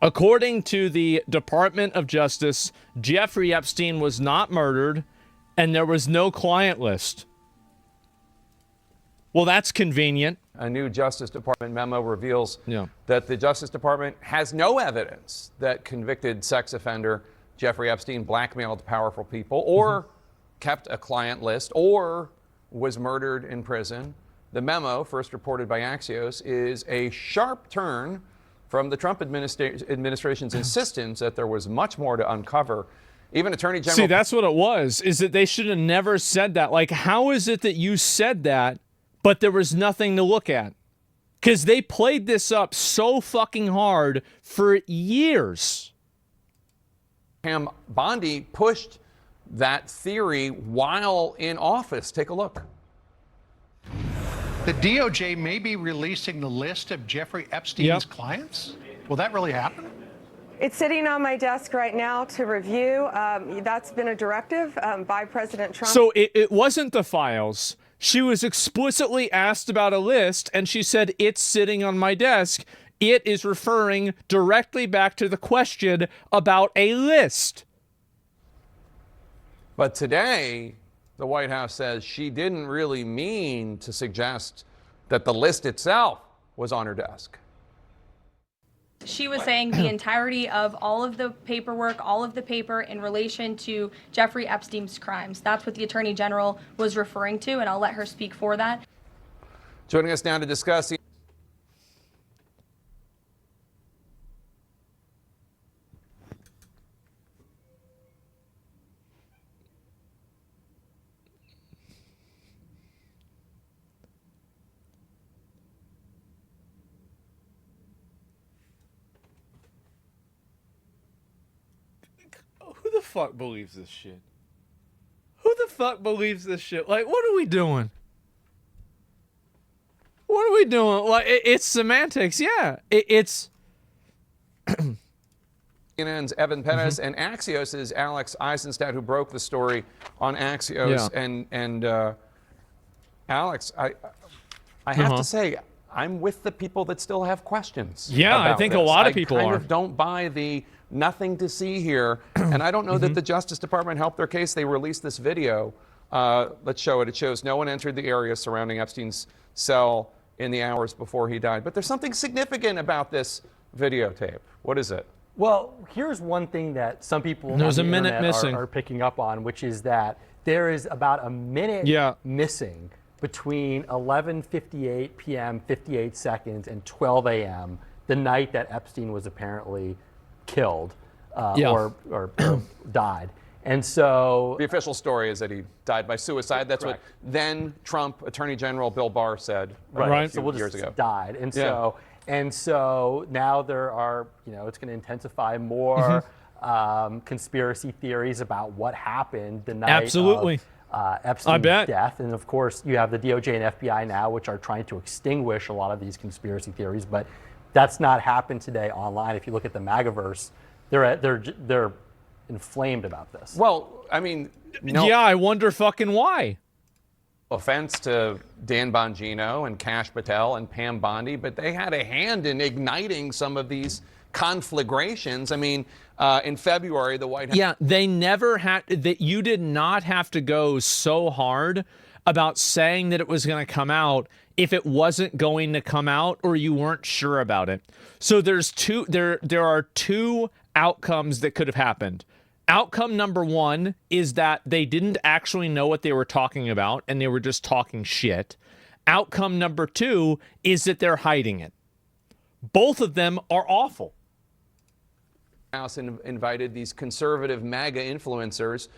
According to the Department of Justice, Jeffrey Epstein was not murdered, and there was no client list. Well, that's convenient. A new Justice Department memo reveals that the Justice Department has no evidence that convicted sex offender Jeffrey Epstein blackmailed powerful people or kept a client list or was murdered in prison. The memo, first reported by Axios, is a sharp turn from the Trump administration's insistence that there was much more to uncover. Even Attorney General... See, that's what it was, is that they should have never said that. Like, how is it that you said that, but there was nothing to look at? Because they played this up so fucking hard for years. Pam Bondi pushed that theory while in office. Take a look. The DOJ may be releasing the list of Jeffrey Epstein's clients. Will that really happen? It's sitting on my desk right now to review. That's been a directive by President Trump. So it wasn't the files. She was explicitly asked about a list, and she said, it's sitting on my desk. It is referring directly back to the question about a list. But today, the White House says she didn't really mean to suggest that the list itself was on her desk. She was saying the entirety of all of the paperwork, all of the paper in relation to Jeffrey Epstein's crimes. That's what the Attorney General was referring to, and I'll let her speak for that. Joining us now to discuss the Who the fuck believes this shit? Who the fuck believes this shit? Like, what are we doing? What are we doing? Like, it's semantics, yeah. It's... CNN's Evan Perez and Axios' Alex Eisenstadt, who broke the story on Axios. And Alex, I have to say, I'm with the people that still have questions. Yeah, I think a lot of people I kind of don't buy the nothing to see here. And I don't know that the Justice Department helped their case. They released this video. Let's show it. It shows no one entered the area surrounding Epstein's cell in the hours before he died. But there's something significant about this videotape. What is it? Well, here's one thing that some people on the internet are picking up on, which is that there is about a minute missing between 11:58 p.m., 58 seconds, and 12 a.m., the night that Epstein was apparently killed or died. And so the official story is that he died by suicide. That's what then Trump Attorney General Bill Barr said a few years ago. Died. And so now there are, it's going to intensify more conspiracy theories about what happened the night of Epstein's death. And of course, you have the DOJ and FBI now, which are trying to extinguish a lot of these conspiracy theories. But that's not happened today online. If you look at the MAGAverse, they're inflamed about this. Well, I mean, yeah, I wonder fucking why. Offense to Dan Bongino and Kash Patel and Pam Bondi, but they had a hand in igniting some of these conflagrations. I mean, in February, the White House... Yeah, they never had... that. You did not have to go so hard about saying that it was going to come out if it wasn't going to come out or you weren't sure about it. So there are two outcomes that could have happened. Outcome number one is that they didn't actually know what they were talking about and they were just talking shit. Outcome number two is that they're hiding it. Both of them are awful. House invited these conservative MAGA influencers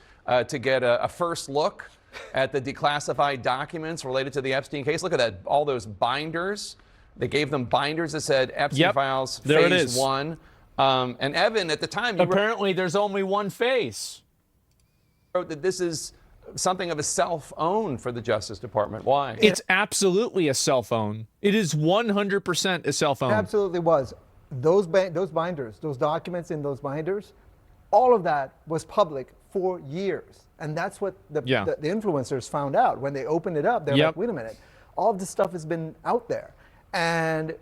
to get a first look at the declassified documents related to the Epstein case. Look at that, all those binders. They gave them binders that said Epstein Files Phase 1. And Evan, at the time... Apparently there's only one phase. ...wrote that this is something of a self-own for the Justice Department. Why? It's absolutely a cell phone. It is 100% a cell phone. It absolutely was. Those binders, those documents in those binders, all of that was public for years. And that's what the influencers found out. When they opened it up, they're like, wait a minute, all of this stuff has been out there. And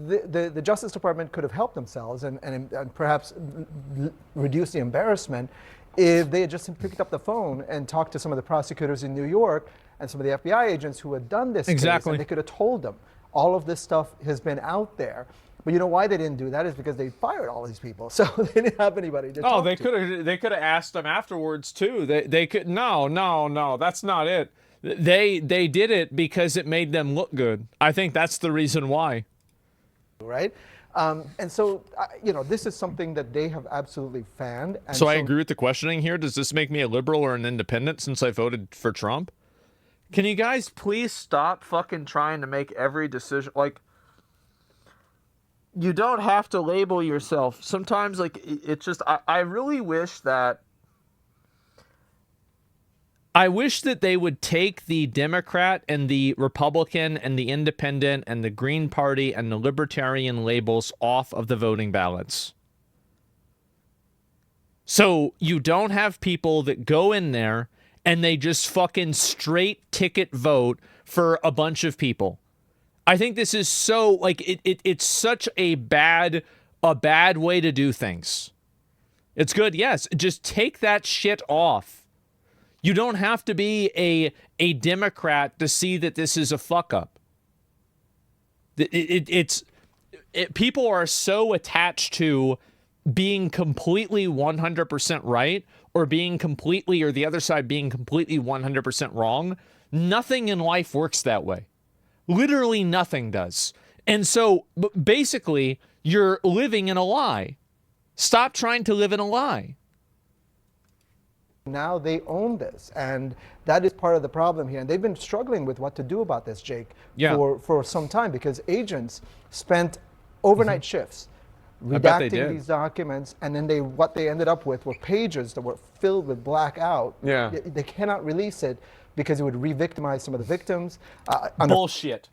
the Justice Department could have helped themselves and perhaps reduce the embarrassment if they had just picked up the phone and talked to some of the prosecutors in New York and some of the FBI agents who had done this case, and they could have told them all of this stuff has been out there. But you know why they didn't do that is because they fired all these people, so they didn't have anybody to talk to. They could have asked them afterwards too. They could no, that's not it. They did it because it made them look good. I think that's the reason why. Right? And so, this is something that they have absolutely fanned. And so I agree with the questioning here. Does this make me a liberal or an independent since I voted for Trump? Can you guys please stop fucking trying to make every decision? Like, you don't have to label yourself. Sometimes, like, it's just, I really wish that they would take the Democrat and the Republican and the Independent and the Green Party and the Libertarian labels off of the voting ballots. So you don't have people that go in there and they just fucking straight ticket vote for a bunch of people. I think this is so, like, it's such a bad way to do things. It's good, yes. Just take that shit off. You don't have to be a Democrat to see that this is a fuck up. People are so attached to being completely 100% right or being completely, or the other side being completely 100% wrong. Nothing in life works that way. Literally nothing does. And so basically, you're living in a lie. Stop trying to live in a lie. Now they own this, and that is part of the problem here. And they've been struggling with what to do about this, Jake, for some time, because agents spent overnight shifts redacting these documents, and then what they ended up with were pages that were filled with blackout. Yeah. They cannot release it because it would re-victimize some of the victims. Bullshit.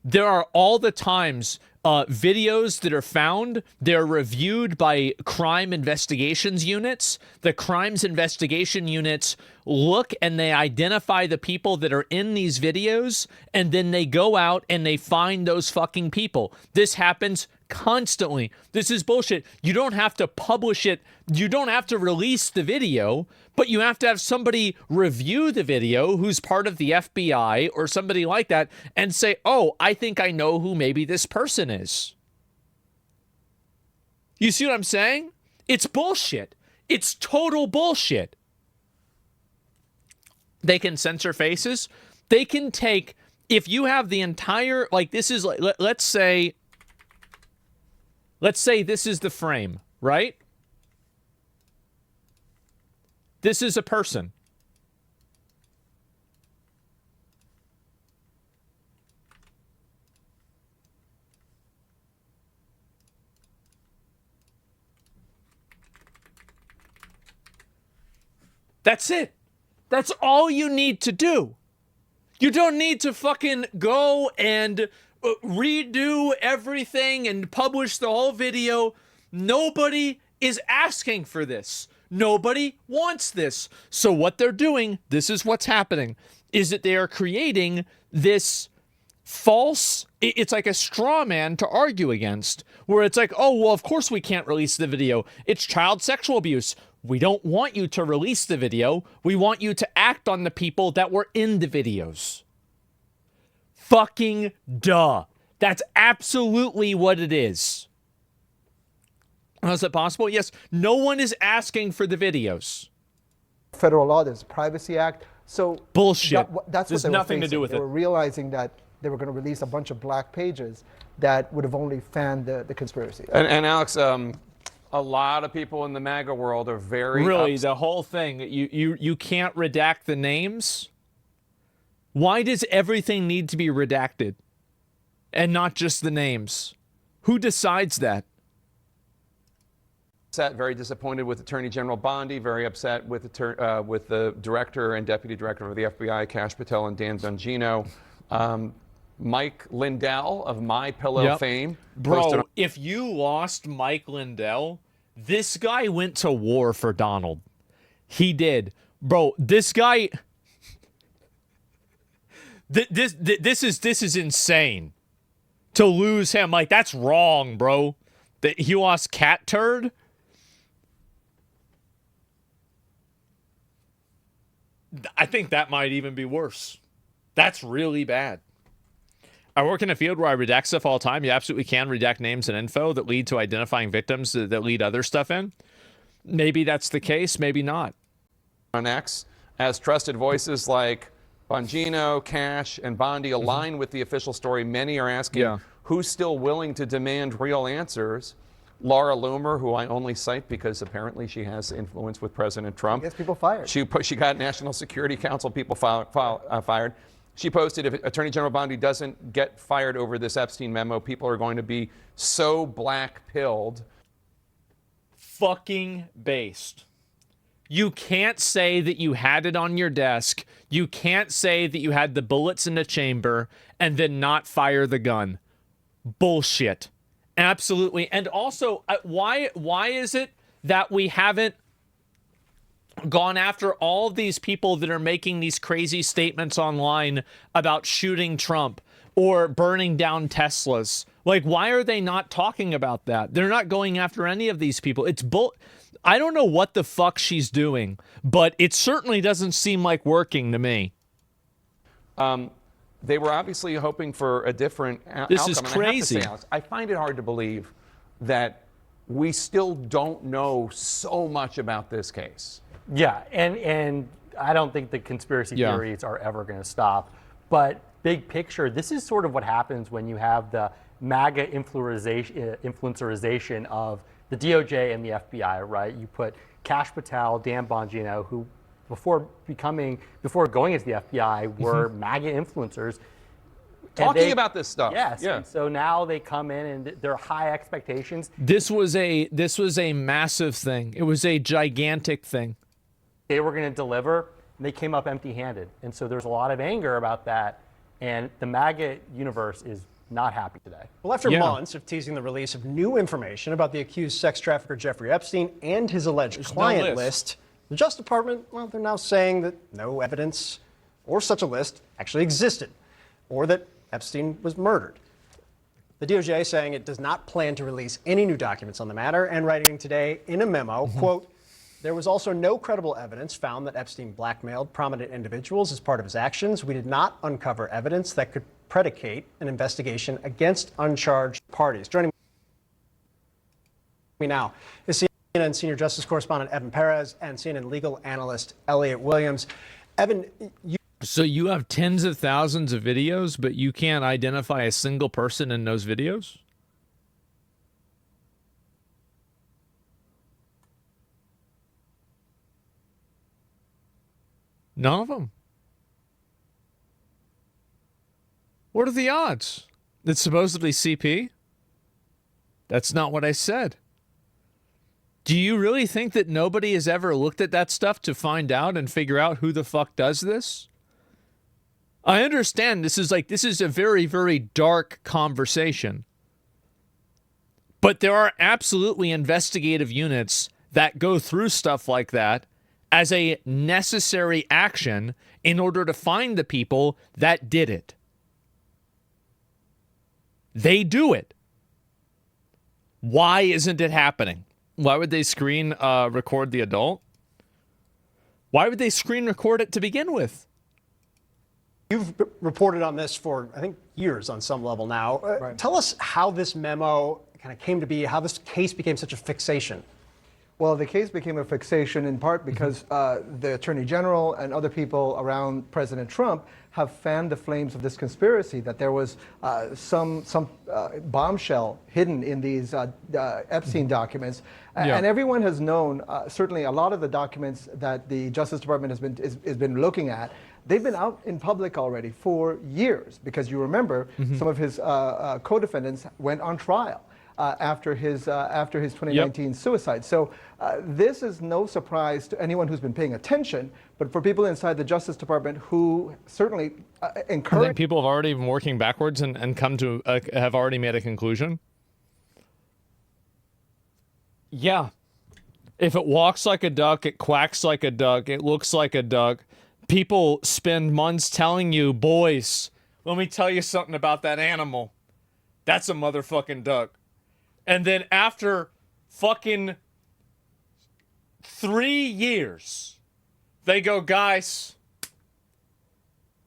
There are all the times videos that are found, they're reviewed by crime investigations units. The crimes investigation units look and they identify the people that are in these videos, and then they go out and they find those fucking people. This happens constantly. This is bullshit. You don't have to publish it. You don't have to release the video, but you have to have somebody review the video who's part of the FBI or somebody like that and say, oh, I think I know who maybe this person is. You see what I'm saying? It's bullshit. It's total bullshit. They can censor faces. They can take, if you have the entire, like this is, let's say this is the frame, right? This is a person. That's it. That's all you need to do. You don't need to fucking go and redo everything and publish the whole video. Nobody is asking for this. Nobody wants this. So what they're doing, this is what's happening, is that they are creating this false, it's like a straw man to argue against, where it's like, oh, well, of course we can't release the video. It's child sexual abuse. We don't want you to release the video. We want you to act on the people that were in the videos. Fucking duh. That's absolutely what it is. How is that possible? Yes, no one is asking for the videos. Federal law, there's a Privacy Act. So bullshit. That's There's what they nothing were to do with it. They were realizing that they were going to release a bunch of black pages that would have only fanned the conspiracy. And Alex, a lot of people in the MAGA world are very the whole thing. You can't redact the names. Why does everything need to be redacted and not just the names? Who decides that? Upset, very disappointed with Attorney General Bondi, very upset with the director and deputy director of the FBI, Kash Patel and Dan Bongino. Mike Lindell of MyPillow fame. Bro, if you lost Mike Lindell, this guy went to war for Donald. He did. Bro, this guy This is insane. To lose him, like, that's wrong, bro. He lost cat turd. I think that might even be worse. That's really bad. I work in a field where I redact stuff all the time. You absolutely can redact names and info that lead to identifying victims that lead other stuff in. Maybe that's the case, maybe not. On X, as trusted voices like Bongino, Cash, and Bondi align with the official story, many are asking who's still willing to demand real answers. Laura Loomer, who I only cite because apparently she has influence with President Trump. Gets people fired. She got National Security Council people fired. She posted, if Attorney General Bondi doesn't get fired over this Epstein memo, people are going to be so black-pilled. Fucking based. You can't say that you had it on your desk. You can't say that you had the bullets in the chamber and then not fire the gun. Bullshit. Absolutely. And also, why is it that we haven't gone after all of these people that are making these crazy statements online about shooting Trump or burning down Teslas? Like, why are they not talking about that? They're not going after any of these people. I don't know what the fuck she's doing, but it certainly doesn't seem like working to me. They were obviously hoping for a different outcome. This is crazy. And I have to say, Alex, I find it hard to believe that we still don't know so much about this case. Yeah, and I don't think the conspiracy theories are ever going to stop. But big picture, this is sort of what happens when you have the MAGA influencerization of the DOJ and the FBI, right? You put Kash Patel, Dan Bongino, who before going into the FBI were MAGA influencers. Talking about this stuff. Yes. Yeah. And so now they come in and there are high expectations. This was a massive thing. It was a gigantic thing. They were going to deliver, and they came up empty-handed. And so there's a lot of anger about that. And the MAGA universe is not happy today. Well, after months of teasing the release of new information about the accused sex trafficker Jeffrey Epstein and his alleged client list, the Justice Department, well, they're now saying that no evidence or such a list actually existed, or that Epstein was murdered. The DOJ saying it does not plan to release any new documents on the matter, and writing today in a memo, quote, there was also no credible evidence found that Epstein blackmailed prominent individuals as part of his actions. We did not uncover evidence that could predicate an investigation against uncharged parties. Joining me now is CNN senior justice correspondent Evan Perez and CNN legal analyst Elliot Williams. Evan, So you have tens of thousands of videos, but you can't identify a single person in those videos? None of them. What are the odds? It's supposedly CP? That's not what I said. Do you really think that nobody has ever looked at that stuff to find out and figure out who the fuck does this? I understand this is a very, very dark conversation. But there are absolutely investigative units that go through stuff like that as a necessary action in order to find the people that did it. They do it. Why isn't it happening? Why would they screen record the adult? Why would they screen record it to begin with? you've reported on this for, I think, years on some level now. Right. Tell us how this memo kind of came to be, how this case became such a fixation. Well, the case became a fixation in part because the Attorney General and other people around President Trump have fanned the flames of this conspiracy, that there was some bombshell hidden in these Epstein documents. Yeah. And everyone has known, certainly a lot of the documents that the Justice Department has been looking at, they've been out in public already for years, because you remember some of his co-defendants went on trial after his 2019 suicide. So this is no surprise to anyone who's been paying attention, but for people inside the Justice Department who certainly encourage. I think people have already been working backwards and come to have already made a conclusion. Yeah. If it walks like a duck, it quacks like a duck, it looks like a duck, people spend months telling you, boys, let me tell you something about that animal. That's a motherfucking duck. And then after fucking 3 years, they go, guys,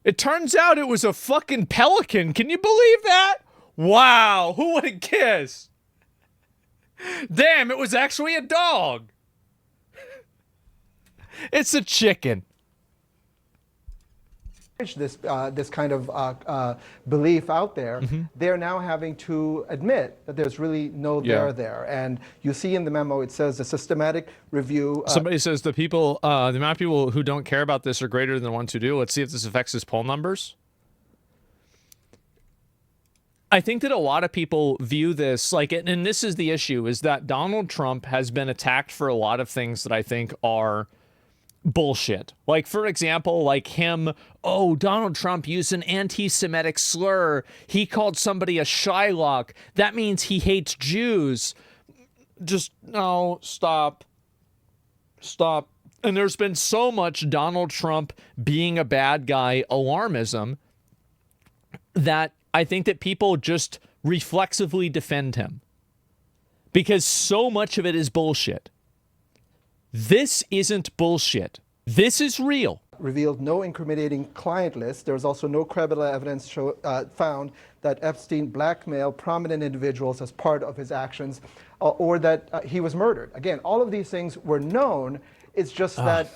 it turns out it was a fucking pelican. Can you believe that? Wow, who would have guessed? Damn, it was actually a dog. It's a chicken. This kind of belief out there, they're now having to admit that there's really no there. And you see in the memo, it says a systematic review. Somebody says the amount of people who don't care about this are greater than the ones who do. Let's see if this affects his poll numbers. I think that a lot of people view this like, and this is the issue, is that Donald Trump has been attacked for a lot of things that I think are bullshit. Like, for example, like him, oh, Donald Trump used an anti-Semitic slur. He called somebody a Shylock. That means he hates Jews. Just, no, stop. Stop. And there's been so much Donald Trump being a bad guy alarmism that I think that people just reflexively defend him. Because so much of it is bullshit. This isn't bullshit. This is real. Revealed no incriminating client list. There was also no credible evidence found that Epstein blackmailed prominent individuals as part of his actions or that he was murdered. Again, all of these things were known. It's just that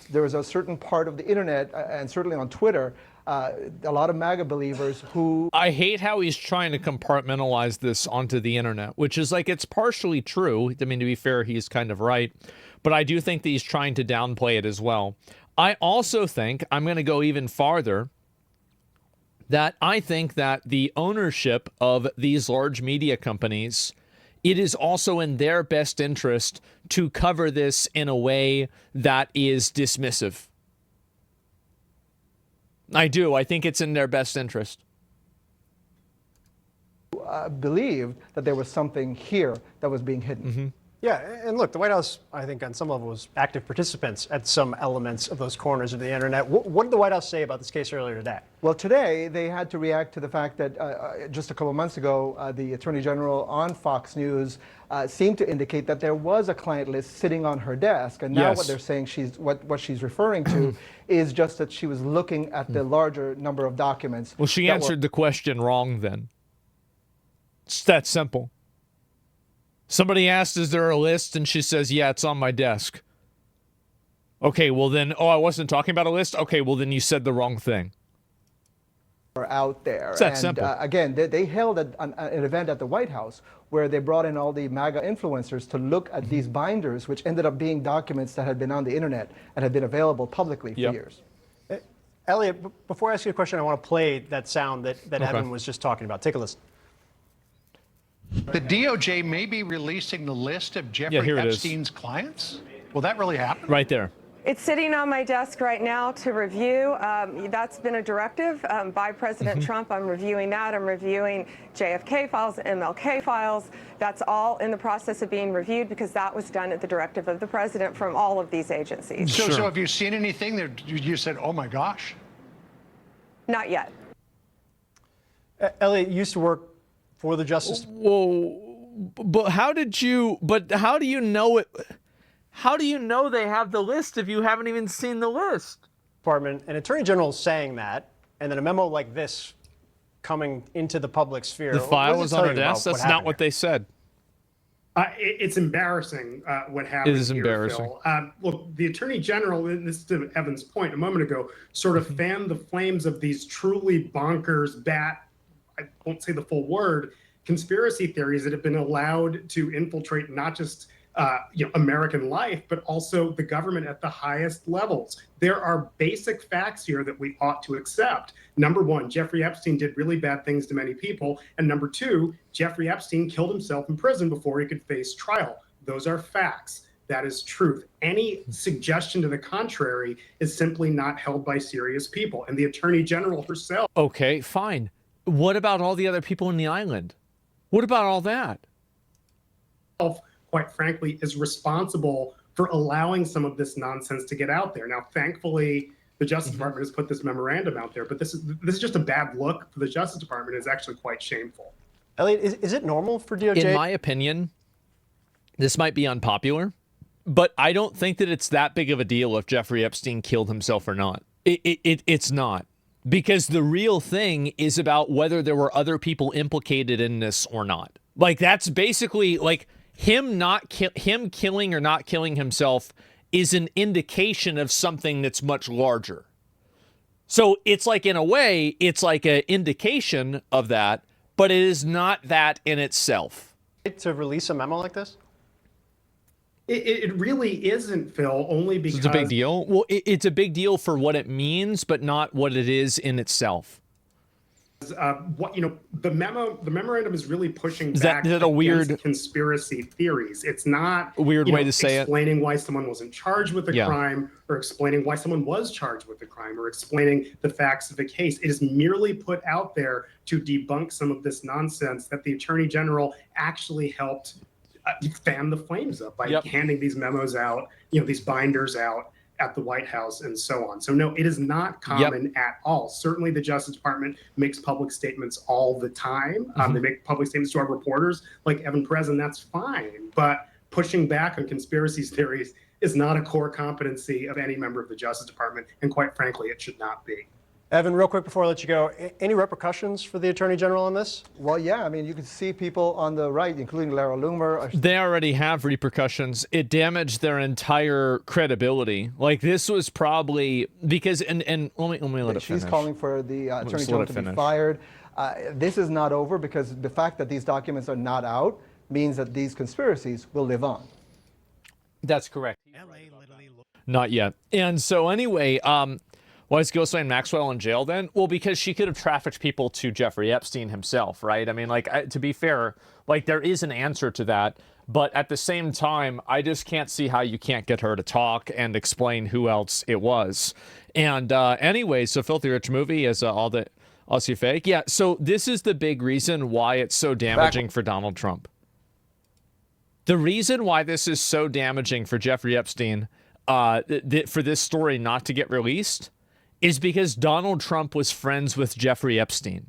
there was a certain part of the internet and certainly on Twitter, a lot of MAGA believers who... I hate how he's trying to compartmentalize this onto the internet, which is like, it's partially true. I mean, to be fair, he's kind of right. But I do think that he's trying to downplay it as well. I also think, I'm going to go even farther, that I think that the ownership of these large media companies, it is also in their best interest to cover this in a way that is dismissive. I do. I think it's in their best interest. Believed that there was something here that was being hidden. Yeah, and look, the White House, I think on some level, was active participants at some elements of those corners of the internet. What did the White House say about this case earlier today? Well, today they had to react to the fact that just a couple months ago, the Attorney General on Fox News seemed to indicate that there was a client list sitting on her desk. And now what they're saying, what she's referring to is just that she was looking at the larger number of documents. Well, she answered the question wrong then. It's that simple. Somebody asked, is there a list? And she says, yeah, it's on my desk. Okay, well then, oh, I wasn't talking about a list? Okay, well then you said the wrong thing. Are out there. It's that simple. Again, they held an event at the White House where they brought in all the MAGA influencers to look at these binders, which ended up being documents that had been on the internet and had been available publicly for years. Elliot, before I ask you a question, I want to play that sound that Evan was just talking about. Take a listen. The DOJ may be releasing the list of Jeffrey Epstein's clients? Will that really happen? Right there. It's sitting on my desk right now to review. That's been a directive by President Trump. I'm reviewing that. I'm reviewing JFK files, MLK files. That's all in the process of being reviewed because that was done at the directive of the president from all of these agencies. So have you seen anything that you said, oh my gosh? Not yet. Elliot, you used to work for the Justice Department. Whoa, but how do you know it? How do you know they have the list if you haven't even seen the list? Department, an Attorney General saying that, and then a memo like this coming into the public sphere. The file was on her desk? That's not what they said. It's embarrassing what happened. It is embarrassing. Phil. Look, the Attorney General, this is to Evan's point a moment ago, sort of fanned the flames of these truly bonkers, I won't say the full word, conspiracy theories that have been allowed to infiltrate not just American life, but also the government at the highest levels. There are basic facts here that we ought to accept. Number one, Jeffrey Epstein did really bad things to many people. And number two, Jeffrey Epstein killed himself in prison before he could face trial. Those are facts. That is truth. Any suggestion to the contrary is simply not held by serious people. And the Attorney General herself. Okay, fine. What about all the other people in the island? What about all that? Quite frankly, is responsible for allowing some of this nonsense to get out there. Now, thankfully, the Justice Department has put this memorandum out there. But this is just a bad look for the Justice Department. It's actually quite shameful. Elliot, is it normal for DOJ? In my opinion, this might be unpopular, but I don't think that it's that big of a deal if Jeffrey Epstein killed himself or not. It's not. Because the real thing is about whether there were other people implicated in this or not. Like, that's basically, like, him killing or not killing himself is an indication of something that's much larger. So it's like, in a way, it's like an indication of that, but it is not that in itself. To release a memo like this? It really isn't, Phil, only because... It's a big deal? Well, it's a big deal for what it means, but not what it is in itself. The memorandum is really pushing back is that a weird conspiracy theories. It's not a weird way to say it. Explaining why someone wasn't charged with a crime, or explaining why someone was charged with a crime, or explaining the facts of the case. It is merely put out there to debunk some of this nonsense that the Attorney General actually helped fan the flames up by handing these memos out, these binders out at the White House and so on. So no, it is not common at all. Certainly the Justice Department makes public statements all the time. They make public statements to our reporters like Evan Perez, and that's fine. But pushing back on conspiracy theories is not a core competency of any member of the Justice Department. And quite frankly, it should not be. Evan, real quick before I let you go, any repercussions for the Attorney General on this? Well, yeah, I mean, you can see people on the right, including Lara Loomer. They already have repercussions. It damaged their entire credibility. Like, this was probably because, and let me let it finish. She's calling for the Attorney General to be fired. This is not over because the fact that these documents are not out means that these conspiracies will live on. That's correct. Not yet. And so anyway, why is Ghislaine Maxwell in jail then? Well, because she could have trafficked people to Jeffrey Epstein himself, right? I mean, like, to be fair, like, there is an answer to that. But at the same time, I just can't see how you can't get her to talk and explain who else it was. And anyway, so Filthy Rich Movie is all the Aussie fake. Yeah, so this is the big reason why it's so damaging for Donald Trump. The reason why this is so damaging for Jeffrey Epstein, for this story not to get released, is because Donald Trump was friends with Jeffrey Epstein.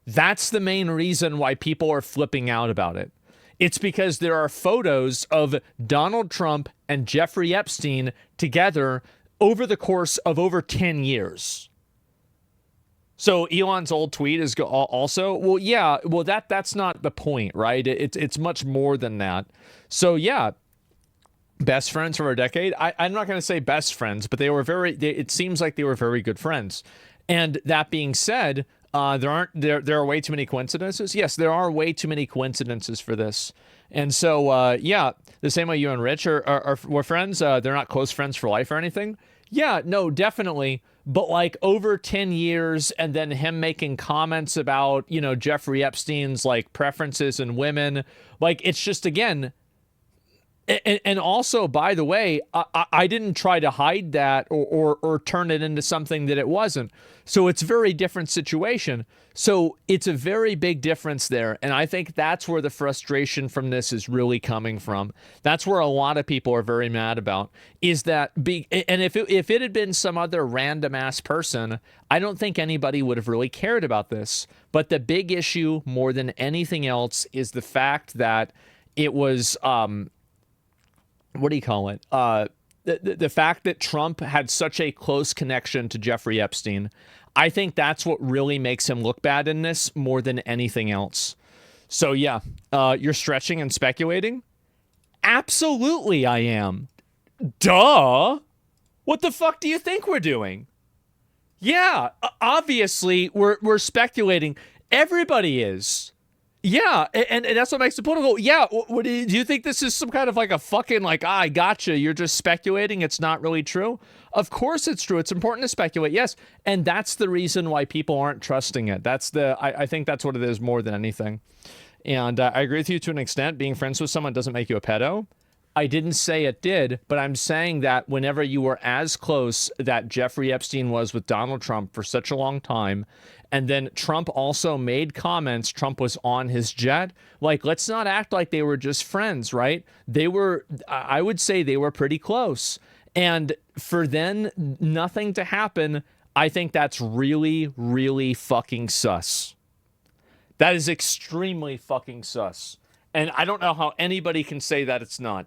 That's the main reason why people are flipping out about it. It's because there are photos of Donald Trump and Jeffrey Epstein together over the course of over 10 years. So Elon's old tweet is also, well, yeah, well, that's not the point, right? It's much more than that. So, yeah. Best friends for a decade. I'm not going to say best friends, but it seems like they were very good friends. And that being said, there are way too many coincidences. Yes, there are way too many coincidences for this. And so, yeah, the same way you and Rich were friends. They're not close friends for life or anything. Yeah, no, definitely. But like over 10 years and then him making comments about, Jeffrey Epstein's like preferences in women, like it's just, again, and also, by the way, I didn't try to hide that or turn it into something that it wasn't. So it's a very different situation. So it's a very big difference there. And I think that's where the frustration from this is really coming from. That's where a lot of people are very mad about, is that and if it had been some other random ass person, I don't think anybody would have really cared about this. But the big issue more than anything else is the fact that it was what do you call it? The fact that Trump had such a close connection to Jeffrey Epstein, I think that's what really makes him look bad in this more than anything else. So yeah, you're stretching and speculating? Absolutely I am. Duh! What the fuck do you think we're doing? Yeah, obviously we're speculating. Everybody is. Yeah, and that's what makes the political. Yeah, do you think this is some kind of like a fucking like, I gotcha, you're just speculating, it's not really true? Of course it's true. It's important to speculate, yes. And that's the reason why people aren't trusting it. I think that's what it is more than anything. And I agree with you to an extent. Being friends with someone doesn't make you a pedo. I didn't say it did, but I'm saying that whenever you were as close that Jeffrey Epstein was with Donald Trump for such a long time, and then Trump also made comments, Trump was on his jet, like, let's not act like they were just friends, right? I would say they were pretty close. And for then nothing to happen, I think that's really, really fucking sus. That is extremely fucking sus. And I don't know how anybody can say that it's not.